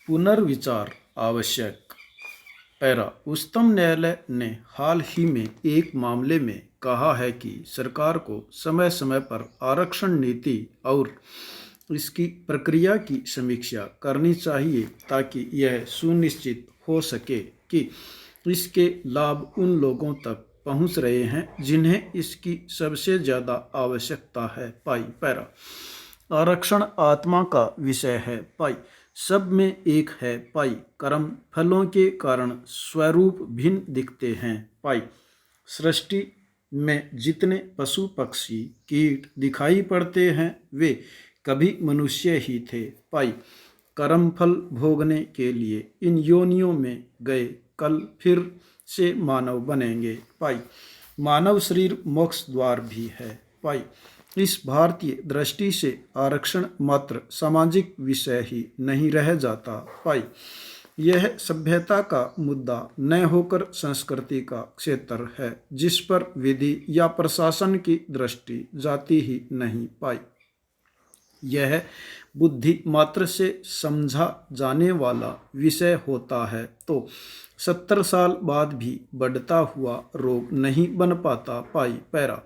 पुनर्विचार आवश्यक। पैरा। उच्चतम न्यायालय ने हाल ही में एक मामले में कहा है कि सरकार को समय समय पर आरक्षण नीति और इसकी प्रक्रिया की समीक्षा करनी चाहिए ताकि यह सुनिश्चित हो सके कि इसके लाभ उन लोगों तक पहुंच रहे हैं जिन्हें इसकी सबसे ज़्यादा आवश्यकता है। पैरा। आरक्षण आत्मा का विषय है। सब में एक है। कर्म फलों के कारण स्वरूप भिन्न दिखते हैं। सृष्टि में जितने पशु पक्षी कीट दिखाई पड़ते हैं वे कभी मनुष्य ही थे। कर्म फल भोगने के लिए इन योनियों में गए, कल फिर से मानव बनेंगे। मानव शरीर मोक्ष द्वार भी है। इस भारतीय दृष्टि से आरक्षण मात्र सामाजिक विषय ही नहीं रह जाता। यह सभ्यता का मुद्दा न होकर संस्कृति का क्षेत्र है जिस पर विधि या प्रशासन की दृष्टि जाती ही नहीं। यह बुद्धि मात्र से समझा जाने वाला विषय होता है तो 70 साल बाद भी बढ़ता हुआ रोग नहीं बन पाता। पैरा।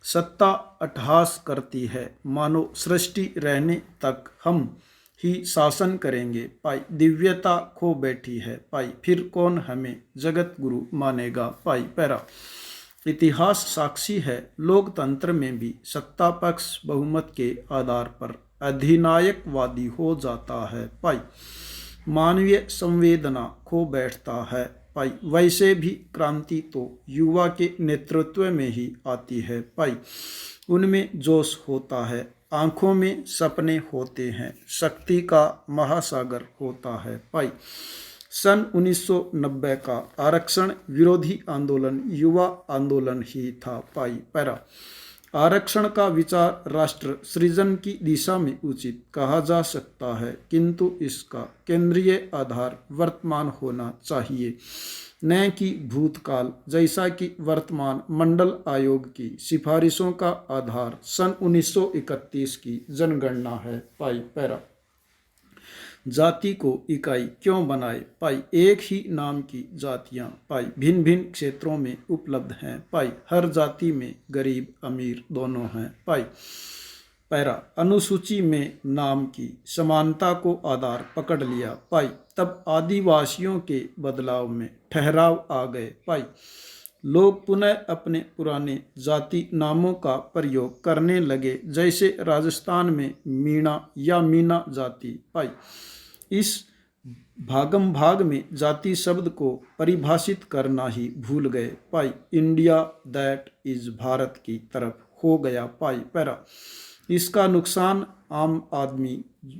सत्ता अट्टहास करती है, मानो सृष्टि रहने तक हम ही शासन करेंगे। दिव्यता खो बैठी है। फिर कौन हमें जगत गुरु मानेगा। पैरा। इतिहास साक्षी है, लोकतंत्र में भी सत्ता पक्ष बहुमत के आधार पर अधिनायकवादी हो जाता है। मानवीय संवेदना खो बैठता है। वैसे भी क्रांति तो युवा के नेतृत्व में ही आती है। उनमें जोश होता है, आंखों में सपने होते हैं, शक्ति का महासागर होता है। सन 1990 का आरक्षण विरोधी आंदोलन युवा आंदोलन ही था। पैरा। आरक्षण का विचार राष्ट्र सृजन की दिशा में उचित कहा जा सकता है किंतु इसका केंद्रीय आधार वर्तमान होना चाहिए न कि भूतकाल, जैसा कि वर्तमान मंडल आयोग की सिफारिशों का आधार सन 1931 की जनगणना है। पैरा। जाति को इकाई क्यों बनाए। एक ही नाम की जातियां भिन्न भिन्न क्षेत्रों में उपलब्ध हैं। हर जाति में गरीब अमीर दोनों हैं। पैरा। अनुसूची में नाम की समानता को आधार पकड़ लिया। तब आदिवासियों के बदलाव में ठहराव आ गए। लोग पुनः अपने पुराने जाति नामों का प्रयोग करने लगे, जैसे राजस्थान में मीणा या मीना जाति। इस भागम भाग में जाति शब्द को परिभाषित करना ही भूल गए। इंडिया दैट इज भारत की तरफ हो गया। पैरा। इसका नुकसान आम आदमी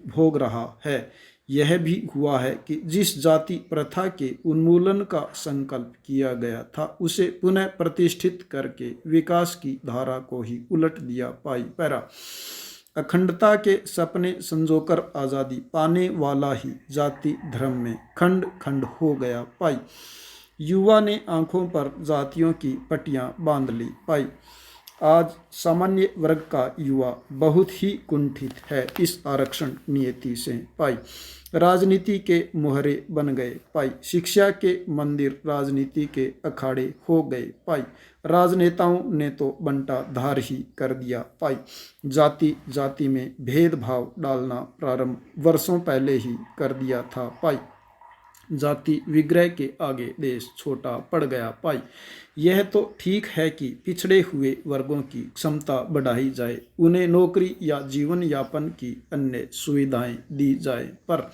भोग रहा है। यह भी हुआ है कि जिस जाति प्रथा के उन्मूलन का संकल्प किया गया था उसे पुनः प्रतिष्ठित करके विकास की धारा को ही उलट दिया। पैरा। अखंडता के सपने संजोकर आज़ादी पाने वाला ही जाति धर्म में खंड खंड हो गया। युवा ने आंखों पर जातियों की पट्टियां बांध ली। आज सामान्य वर्ग का युवा बहुत ही कुंठित है इस आरक्षण नीति से। राजनीति के मोहरे बन गए। शिक्षा के मंदिर राजनीति के अखाड़े हो गए। राजनेताओं ने तो बंटा धार ही कर दिया। जाति जाति में भेदभाव डालना प्रारंभ वर्षों पहले ही कर दिया था। जाति विग्रह के आगे देश छोटा पड़ गया। यह तो ठीक है कि पिछड़े हुए वर्गों की क्षमता बढ़ाई जाए, उन्हें नौकरी या जीवन यापन की अन्य सुविधाएं दी जाए, पर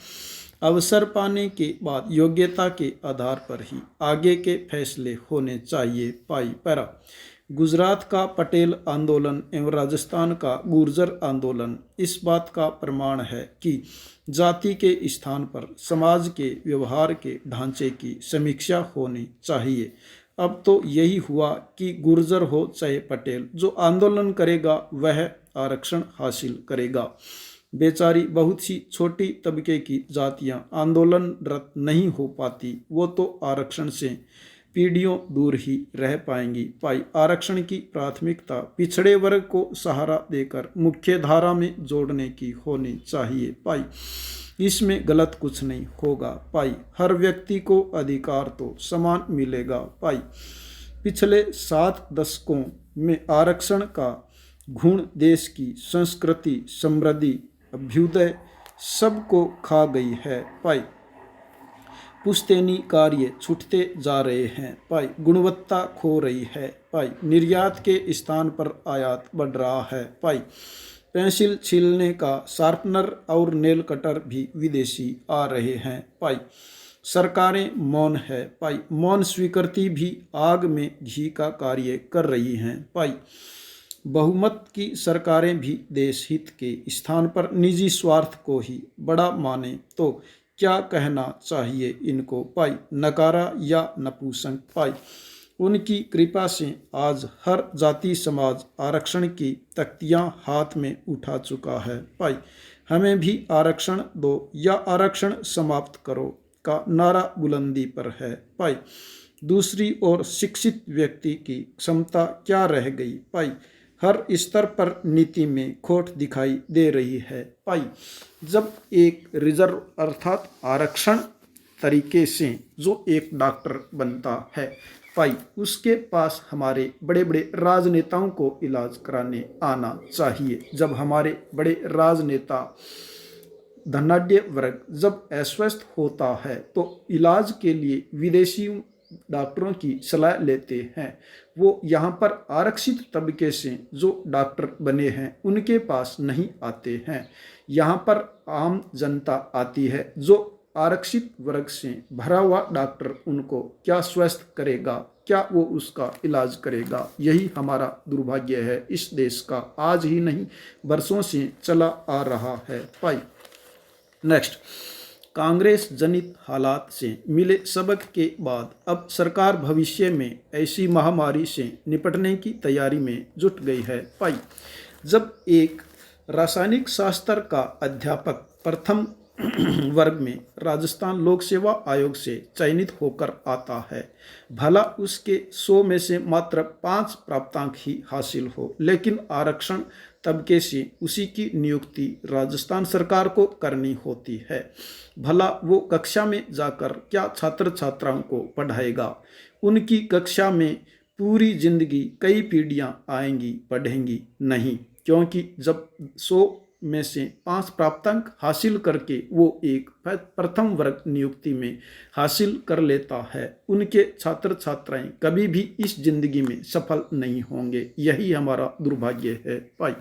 अवसर पाने के बाद योग्यता के आधार पर ही आगे के फैसले होने चाहिए। पैरा। गुजरात का पटेल आंदोलन एवं राजस्थान का गुर्जर आंदोलन इस बात का प्रमाण है कि जाति के स्थान पर समाज के व्यवहार के ढांचे की समीक्षा होनी चाहिए। अब तो यही हुआ कि गुर्जर हो चाहे पटेल, जो आंदोलन करेगा वह आरक्षण हासिल करेगा। बेचारी बहुत सी छोटी तबके की जातियां आंदोलनरत नहीं हो पाती, वो तो आरक्षण से पीढ़ियों दूर ही रह पाएंगी। आरक्षण की प्राथमिकता पिछड़े वर्ग को सहारा देकर मुख्य धारा में जोड़ने की होनी चाहिए। इसमें गलत कुछ नहीं होगा भाई। हर व्यक्ति को अधिकार तो समान मिलेगा भाई। पिछले 7 दशकों में आरक्षण का गुण देश की संस्कृति, समृद्धि, अभ्युदय सबको खा गई है भाई। पुश्तैनी कार्य छूटते जा रहे हैं भाई। गुणवत्ता खो रही है भाई। निर्यात के स्थान पर आयात बढ़ रहा है भाई। पेंसिल छीलने का शार्पनर और नेल कटर भी विदेशी आ रहे हैं भाई। सरकारें मौन है भाई। मौन स्वीकृति भी आग में घी का कार्य कर रही हैं भाई। बहुमत की सरकारें भी देश हित के स्थान पर निजी स्वार्थ को ही बड़ा माने तो क्या कहना चाहिए इनको भाई। नकारा या नपुंसक भाई। उनकी कृपा से आज हर जाति समाज आरक्षण की तख्तियां हाथ में उठा चुका है भाई। हमें भी आरक्षण दो या आरक्षण समाप्त करो का नारा बुलंदी पर है भाई। दूसरी ओर शिक्षित व्यक्ति की क्षमता क्या रह गई भाई। हर स्तर पर नीति में खोट दिखाई दे रही है भाई। जब एक रिजर्व अर्थात आरक्षण तरीके से जो एक डॉक्टर बनता है भाई, उसके पास हमारे बड़े बड़े राजनेताओं को इलाज कराने आना चाहिए। जब हमारे बड़े राजनेता धनाढ्य वर्ग जब अस्वस्थ होता है तो इलाज के लिए विदेशी डॉक्टरों की सलाह लेते हैं। वो यहाँ पर आरक्षित तबके से जो डॉक्टर बने हैं उनके पास नहीं आते हैं। यहाँ पर आम जनता आती है। जो आरक्षित वर्ग से भरा हुआ डॉक्टर उनको क्या स्वस्थ करेगा, क्या वो उसका इलाज करेगा। यही हमारा दुर्भाग्य है। इस देश का आज ही नहीं बरसों से चला आ रहा है भाई। नेक्स्ट, कांग्रेस जनित हालात से मिले सबक के बाद अब सरकार भविष्य में ऐसी महामारी से निपटने की तैयारी में जुट गई है भाई। जब एक रासायनिक शास्त्र का अध्यापक प्रथम वर्ग में राजस्थान लोक सेवा आयोग से चयनित होकर आता है, भला उसके 100 में से मात्र 5 प्राप्तांक ही हासिल हो, लेकिन आरक्षण तबके से उसी की नियुक्ति राजस्थान सरकार को करनी होती है। भला वो कक्षा में जाकर क्या छात्र छात्राओं को पढ़ाएगा। उनकी कक्षा में पूरी जिंदगी कई पीढ़ियां आएंगी, पढ़ेंगी नहीं, क्योंकि जब 100 में से 5 प्राप्तांक हासिल करके वो एक प्रथम वर्ग नियुक्ति में हासिल कर लेता है, उनके छात्र छात्राएं कभी भी इस जिंदगी में सफल नहीं होंगे। यही हमारा दुर्भाग्य है भाई।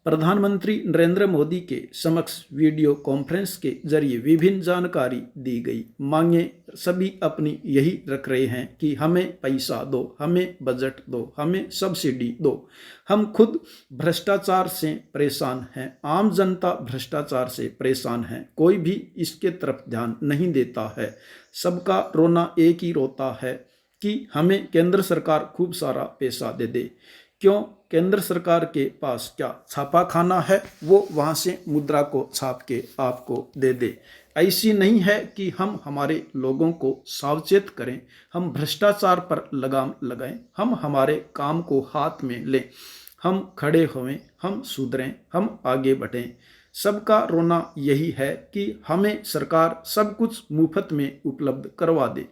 प्रधानमंत्री नरेंद्र मोदी के समक्ष वीडियो कॉन्फ्रेंस के जरिए विभिन्न जानकारी दी गई। मांगे सभी अपनी यही रख रहे हैं कि हमें पैसा दो, हमें बजट दो, हमें सब्सिडी दो। हम खुद भ्रष्टाचार से परेशान हैं। आम जनता भ्रष्टाचार से परेशान है। कोई भी इसके तरफ ध्यान नहीं देता है। सबका रोना एक ही रोता है कि हमें केंद्र सरकार खूब सारा पैसा दे दे। क्यों? केंद्र सरकार के पास क्या छापा खाना है? वो वहाँ से मुद्रा को छाप के आपको दे दे। ऐसी नहीं है कि हम हमारे लोगों को सावचेत करें, हम भ्रष्टाचार पर लगाम लगाएं, हम हमारे काम को हाथ में लें, हम खड़े होवें, हम सुधरें, हम आगे बढ़ें। सबका रोना यही है कि हमें सरकार सब कुछ मुफ्त में उपलब्ध करवा दे।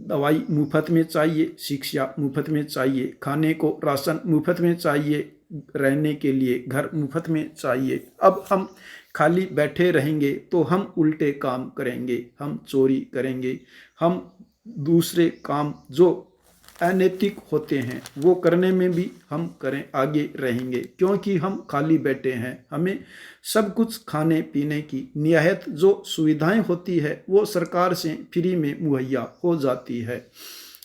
दवाई मुफ्त में चाहिए, शिक्षा मुफ्त में चाहिए, खाने को राशन मुफ्त में चाहिए, रहने के लिए घर मुफ्त में चाहिए। अब हम खाली बैठे रहेंगे तो हम उल्टे काम करेंगे, हम चोरी करेंगे, हम दूसरे काम जो अनैतिक होते हैं वो करने में भी हम आगे रहेंगे, क्योंकि हम खाली बैठे हैं। हमें सब कुछ खाने पीने की निहायत जो सुविधाएं होती है वो सरकार से फ्री में मुहैया हो जाती है,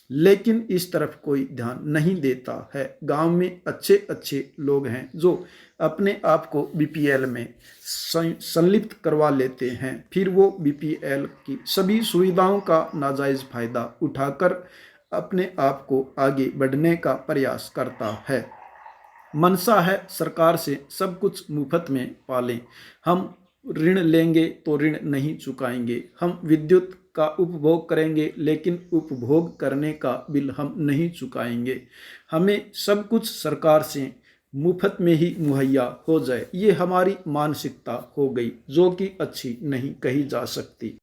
लेकिन इस तरफ कोई ध्यान नहीं देता है। गांव में अच्छे अच्छे लोग हैं जो अपने आप को बीपीएल में संलिप्त करवा लेते हैं, फिर वो बीपीएल की सभी सुविधाओं का नाजायज़ फायदा उठाकर अपने आप को आगे बढ़ने का प्रयास करता है। मनसा है सरकार से सब कुछ मुफ्त में पालें। हम ऋण लेंगे तो ऋण नहीं चुकाएंगे। हम विद्युत का उपभोग करेंगे लेकिन उपभोग करने का बिल हम नहीं चुकाएंगे। हमें सब कुछ सरकार से मुफ्त में ही मुहैया हो जाए, ये हमारी मानसिकता हो गई, जो कि अच्छी नहीं कही जा सकती।